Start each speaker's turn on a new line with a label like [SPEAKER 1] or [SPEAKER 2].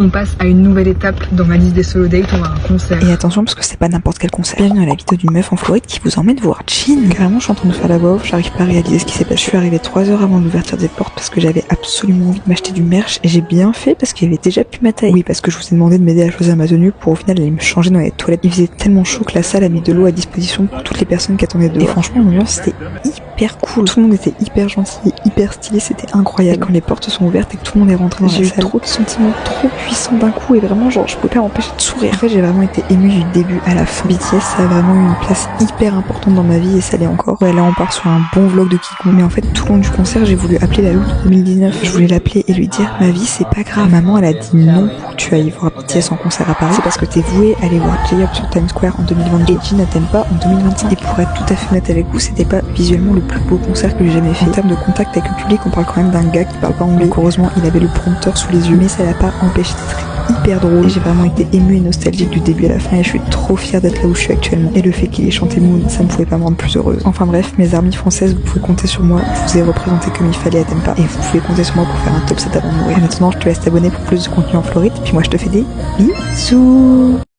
[SPEAKER 1] On passe à une nouvelle étape dans ma liste des solo dates, on va à un concert.
[SPEAKER 2] Et attention parce que c'est pas n'importe quel concert. Bienvenue à la vidéo d'une meuf en Floride qui vous emmène voir Jin. Carrément je suis en train de faire la voix off, j'arrive pas à réaliser ce qui s'est passé. Je suis arrivée 3 heures avant l'ouverture des portes parce que j'avais absolument envie de m'acheter du merch et j'ai bien fait parce qu'il y avait déjà plus ma taille. Oui, parce que je vous ai demandé de m'aider à choisir ma tenue pour au final aller me changer dans les toilettes. Il faisait tellement chaud que la salle a mis de l'eau à disposition pour toutes les personnes qui attendaient dehors. Et franchement l'ambiance c'était hyper cool. Tout le monde était hyper gentil, hyper stylé, c'était incroyable. Et quand les portes sont ouvertes et que tout le monde est rentré dans la salle, j'ai eu trop de sentiments trop puissants d'un coup et vraiment genre je pouvais pas m'empêcher de sourire. En fait j'ai vraiment été émue du début à la fin. BTS ça a vraiment eu une place hyper importante dans ma vie et ça l'est encore. Ouais là on part sur un bon vlog de Kikon. Mais en fait tout le long du concert j'ai voulu appeler la Lou de 2019. Je voulais l'appeler et lui dire ma vie c'est pas grave. Maman elle a dit non pour que tu ailles voir BTS en concert à Paris. C'est parce que t'es vouée à aller voir J-Hope sur Times Square en 2022 et Jin t'aime pas en 2025. Et pour être tout à fait honnête avec vous c'était pas visuellement le plus beau concert que j'ai jamais fait. En termes de contact avec le public on parle quand même d'un gars qui parle pas anglais. Donc heureusement il avait le prompteur sous les yeux mais ça l'a pas empêché d'être hyper drôle. Et j'ai vraiment été émue et nostalgique du début à la fin et je suis trop fière d'être là où je suis actuellement. Et le fait qu'il ait chanté Moon, ça ne pouvait pas me rendre plus heureuse. Enfin bref, mes armies françaises, vous pouvez compter sur moi. Je vous ai représenté comme il fallait à Tempa. Et vous pouvez compter sur moi pour faire un top 7 avant de mourir. En attendant, je te laisse t'abonner pour plus de contenu en Floride. Puis moi, je te fais des bisous.